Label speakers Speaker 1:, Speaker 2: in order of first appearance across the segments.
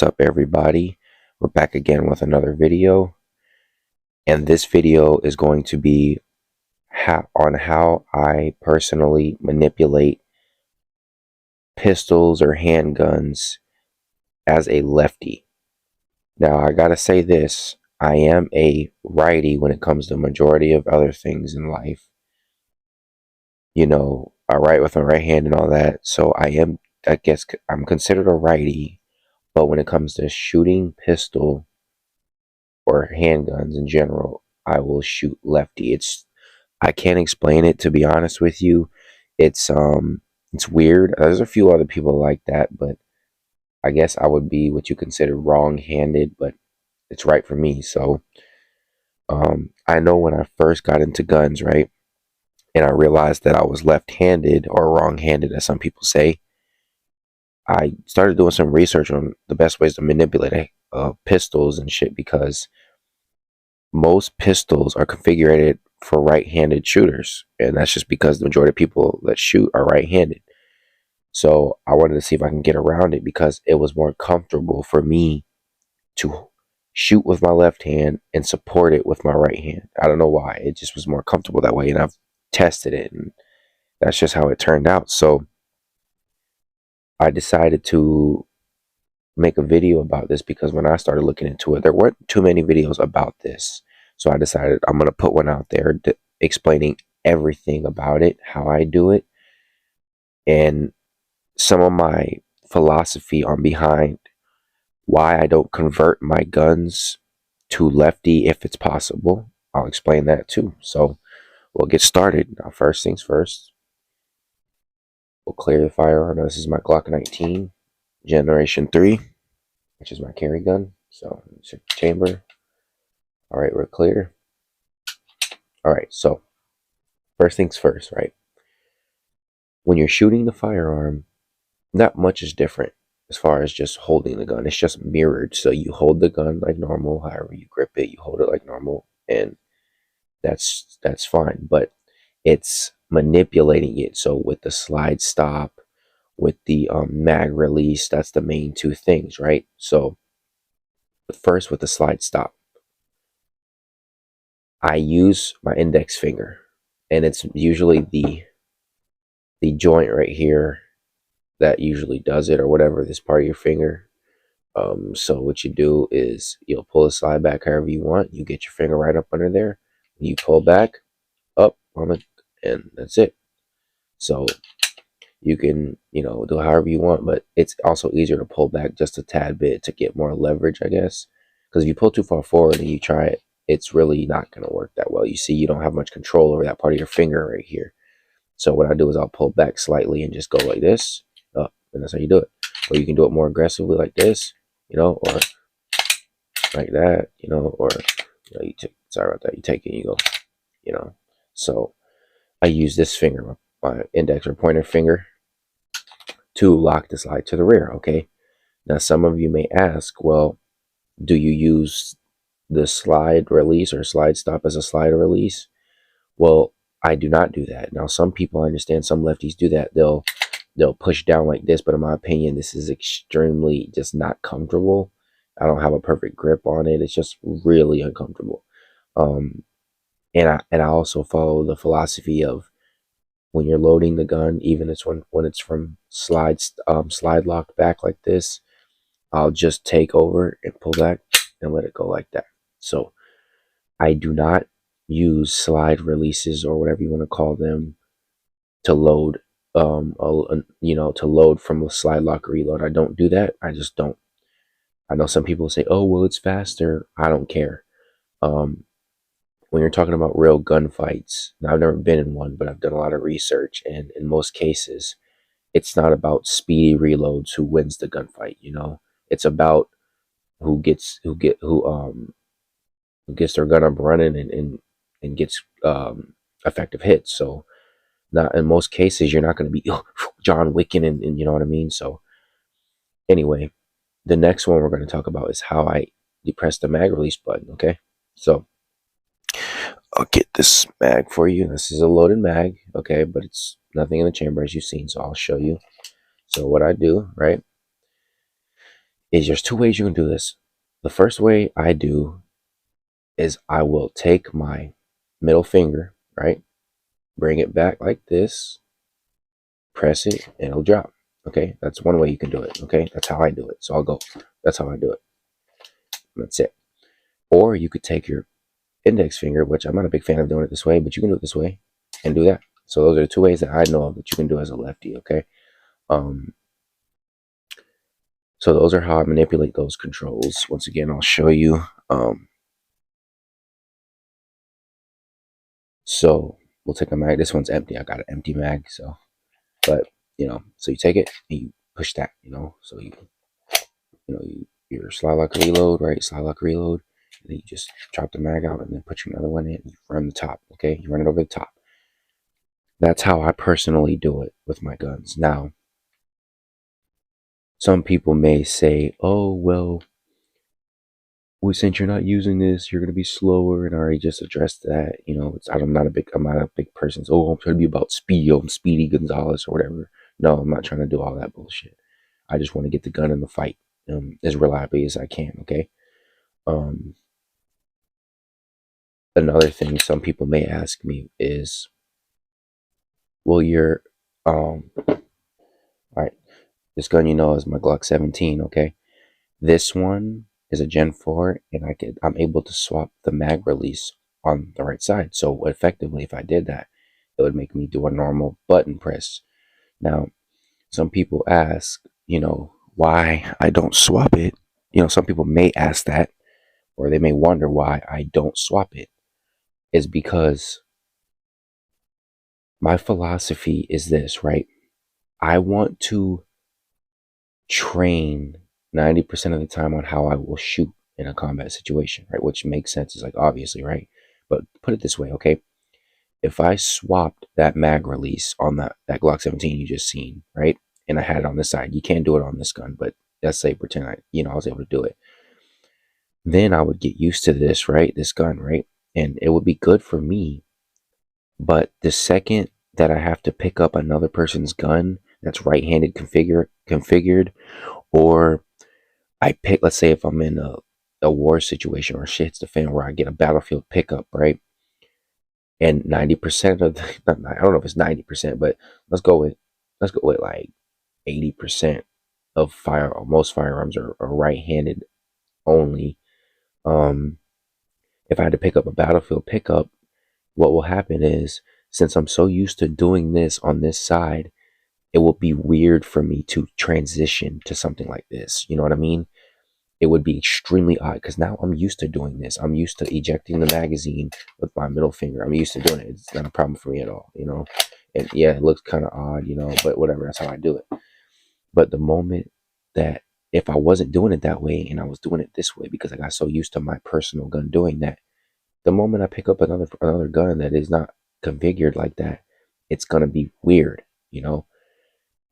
Speaker 1: up, everybody? We're back again with another video, and this video is going to be on how I personally manipulate pistols or handguns as a lefty. Now, I gotta say this, I am a righty when it comes to majority of other things in life. You know, I write with my right hand and all that, so I guess I'm considered a righty, but when it comes to shooting pistol or handguns in general, I will shoot lefty. I can't explain it, to be honest with you. It's weird. There's a few other people like that, but I guess I would be what you consider wrong-handed, but it's right for me. So I know when I first got into guns, right, and I realized that I was left-handed or wrong-handed, as some people say, I started doing some research on the best ways to manipulate pistols and shit, because most pistols are configured for right-handed shooters, and that's just because the majority of people that shoot are right-handed. So I wanted to see if I can get around it, because it was more comfortable for me to shoot with my left hand and support it with my right hand. I don't know why. It just was more comfortable that way, and I've tested it, and that's just how it turned out. So I decided to make a video about this, because when I started looking into it, there weren't too many videos about this. So I decided I'm going to put one out there explaining everything about it, how I do it, and some of my philosophy on behind why I don't convert my guns to lefty if it's possible. I'll explain that too. So we'll get started. Now, first things first, we'll clear the firearm. Now, this is my Glock 19 Generation 3, which is my carry gun. So check the chamber. All right, we're clear. All right, so first things first, right? When you're shooting the firearm, not much is different as far as just holding the gun. It's just mirrored. So you hold the gun like normal, however you grip it, you hold it like normal, and that's fine. But it's manipulating it. So with the slide stop, with the mag release, that's the main two things, right? So first, with the slide stop, I use my index finger, and it's usually the joint right here that usually does it, or whatever, this part of your finger. So what you do is you'll pull the slide back however you want. You get your finger right up under there. You pull back, up on it, and that's it. So you can, do however you want, but it's also easier to pull back just a tad bit to get more leverage, I guess. Because if you pull too far forward and you try it, it's really not going to work that well. You see, you don't have much control over that part of your finger right here. So what I do is I'll pull back slightly and just go like this, up, and that's how you do it. Or you can do it more aggressively like this, or like that, or you take, sorry about that, you take it and you go, So I use this finger, my index or pointer finger, to lock the slide to the rear. Okay, now some of you may ask, well, do you use the slide release or slide stop as a slide release? Well, I do not do that. Now, some people, I understand, some lefties do that. They'll push down like this, but in my opinion, this is extremely just not comfortable. I don't have a perfect grip on it. It's just really uncomfortable. And I also follow the philosophy of, when you're loading the gun, even when it's from slide locked back like this, I'll just take over and pull back and let it go like that. So I do not use slide releases, or whatever you want to call them, to load to load from a slide lock reload. I don't do that. I just don't. I know some people say, oh, well, it's faster. I don't care. When you're talking about real gunfights, now I've never been in one, but I've done a lot of research, and in most cases, it's not about speedy reloads who wins the gunfight. It's about who gets their gun up running and gets effective hits. So not in most cases, you're not going to be John Wicking and you know what I mean. So anyway, the next one we're going to talk about is how I depress the mag release button. Okay, so I'll get this mag for you. This is a loaded mag, okay, but it's nothing in the chamber, as you've seen, so I'll show you. So what I do, right, is there's two ways you can do this. The first way I do is I will take my middle finger, right? Bring it back like this, press it, and it'll drop. Okay, that's one way you can do it. Okay, that's how I do it. So I'll go. That's how I do it. That's it. Or you could take your index finger, which I'm not a big fan of doing it this way, but you can do it this way and do that. So those are the two ways that I know of that you can do as a lefty. Okay. Um, so those are how I manipulate those controls. Once again, I'll show you. So we'll take a mag. This one's empty. I got an empty mag. So, but so you take it and you push that. So your slide lock reload, right? Slide lock reload. And then you just drop the mag out and then put another one in. You run the top. Okay, you run it over the top. That's how I personally do it with my guns. Now, some people may say, "Oh well, since you're not using this, you're gonna be slower." And I already just addressed that. I'm not a big person. So, I'm trying to be about speed. I'm Speedy Gonzalez or whatever. No, I'm not trying to do all that bullshit. I just want to get the gun in the fight as reliably as I can. Okay. Another thing some people may ask me is, "Well, you're all right. This gun, is my Glock 17. Okay. This one is a Gen 4, and I'm able to swap the mag release on the right side. So effectively, if I did that, it would make me do a normal button press. Now, some people ask, why I don't swap it. Some people may ask that, or they may wonder why I don't swap it. Is because my philosophy is this, right? I want to train 90% of the time on how I will shoot in a combat situation, right? Which makes sense, is like obviously, right? But put it this way, okay? If I swapped that mag release on that Glock 17 you just seen, right? And I had it on this side, you can't do it on this gun, but let's say pretend I was able to do it. Then I would get used to this, right? This gun, right? And it would be good for me. But the second that I have to pick up another person's gun that's right-handed configured, or let's say if I'm in a war situation or shit hits the fan where I get a battlefield pickup, right? And 90% of I don't know if it's 90%, but let's go with like 80% of most firearms are right-handed only. If I had to pick up a battlefield pickup, what will happen is, since I'm so used to doing this on this side, it will be weird for me to transition to something like this. You know what I mean? It would be extremely odd because now I'm used to doing this. I'm used to ejecting the magazine with my middle finger. I'm used to doing it. It's not a problem for me at all, And yeah, it looks kind of odd, but whatever. That's how I do it. But the moment that if I wasn't doing it that way and I was doing it this way because I got so used to my personal gun doing that, the moment I pick up another gun that is not configured like that, it's gonna be weird.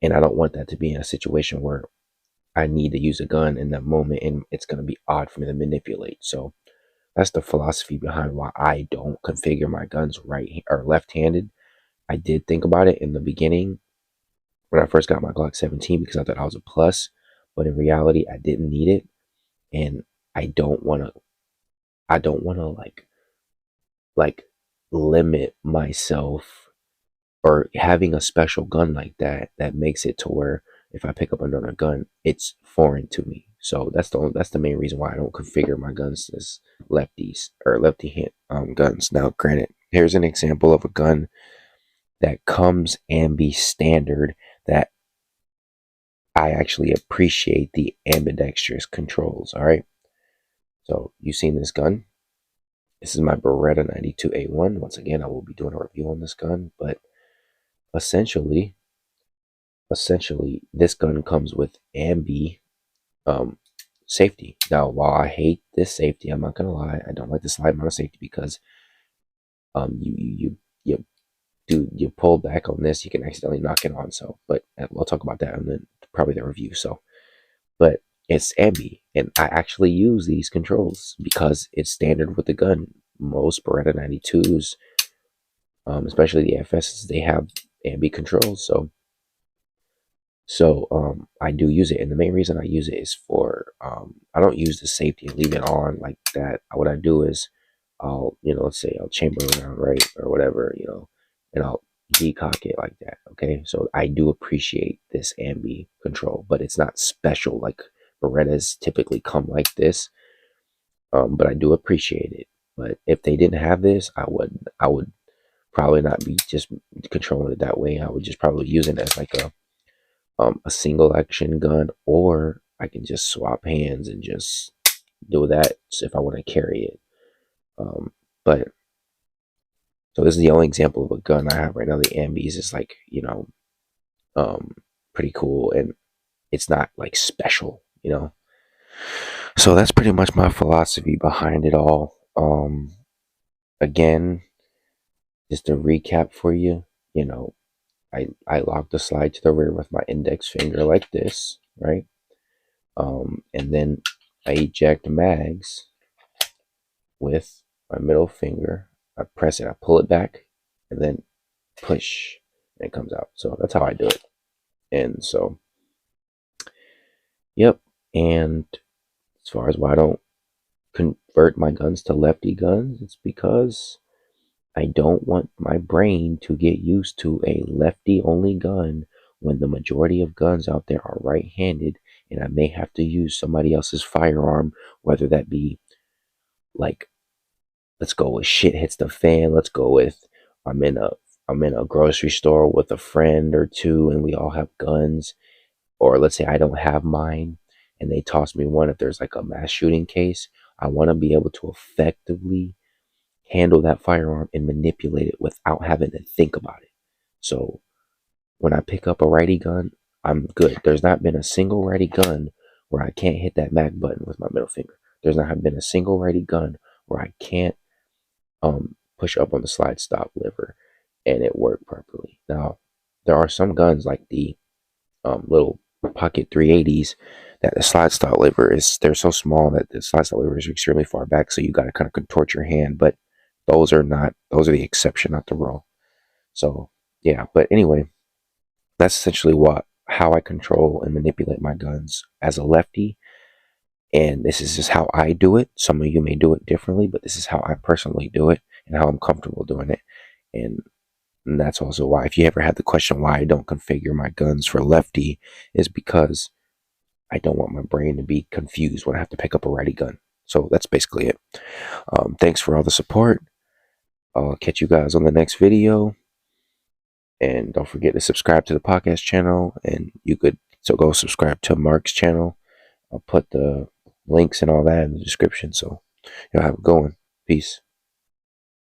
Speaker 1: And I don't want that to be in a situation where I need to use a gun in that moment and it's gonna be odd for me to manipulate. So that's the philosophy behind why I don't configure my guns right or left-handed. I did think about it in the beginning when I first got my Glock 17 because I thought I was a plus, but in reality I didn't need it, and I don't want to like limit myself or having a special gun like that makes it to where if I pick up another gun, it's foreign to me. So that's the main reason why I don't configure my guns as lefties or lefty hand guns. Now, granted, here's an example of a gun that comes and be standard that I actually appreciate the ambidextrous controls. All right. So you've seen this gun. This is my Beretta 92A1. Once again, I will be doing a review on this gun, but essentially this gun comes with ambi um safety. Now, while I hate this safety, I'm not gonna lie, I don't like the slide mount safety because you pull back on this, you can accidentally knock it on. So, but we'll talk about that and then probably the review. So, but it's ambi, and I actually use these controls because it's standard with the gun. Most Beretta 92s, especially the FSs, they have ambi controls. So So I do use it, and the main reason I use it is for I don't use the safety and leave it on like that. What I do is I'll, let's say I'll chamber around, right, or whatever, and I'll decock it like that. Okay, so I do appreciate this ambi control, but it's not special like Berettas typically come like this. But I do appreciate it. But if they didn't have this, I would probably not be just controlling it that way. I would just probably use it as like a single action gun, or I can just swap hands and just do that if I want to carry it. But so this is the only example of a gun I have right now. The Ambies is like, um, pretty cool, and it's not like special. So that's pretty much my philosophy behind it all. Again, just to recap for you, I lock the slide to the rear with my index finger like this, right? And then I eject mags with my middle finger. I press it, I pull it back, and then push, and it comes out. So that's how I do it. And so, yep. And as far as why I don't convert my guns to lefty guns, it's because I don't want my brain to get used to a lefty only gun when the majority of guns out there are right handed, and I may have to use somebody else's firearm, whether that be like, let's go with shit hits the fan. Let's go with I'm in a I'm in a grocery store with a friend or two and we all have guns. Or let's say I don't have mine and they toss me one if there's like a mass shooting case. I want to be able to effectively handle that firearm and manipulate it without having to think about it. So when I pick up a righty gun, I'm good. There's not been a single righty gun where I can't hit that mag button with my middle finger. There's not been a single righty gun where I can't push up on the slide stop lever and it worked properly. Now, there are some guns like the little pocket 380s that the slide stop lever they're so small that the slide stop lever is extremely far back, so you got to kind of contort your hand. But those are the exception, not the rule. So yeah, but anyway, that's essentially how I control and manipulate my guns as a lefty. And this is just how I do it. Some of you may do it differently, but this is how I personally do it and how I'm comfortable doing it. And that's also why, if you ever had the question why I don't configure my guns for lefty, is because I don't want my brain to be confused when I have to pick up a righty gun. So that's basically it. Thanks for all the support. I'll catch you guys on the next video. And don't forget to subscribe to the podcast channel. And you could go subscribe to Mark's channel. I'll put the links and all that in the description. So you'll have it going. Peace.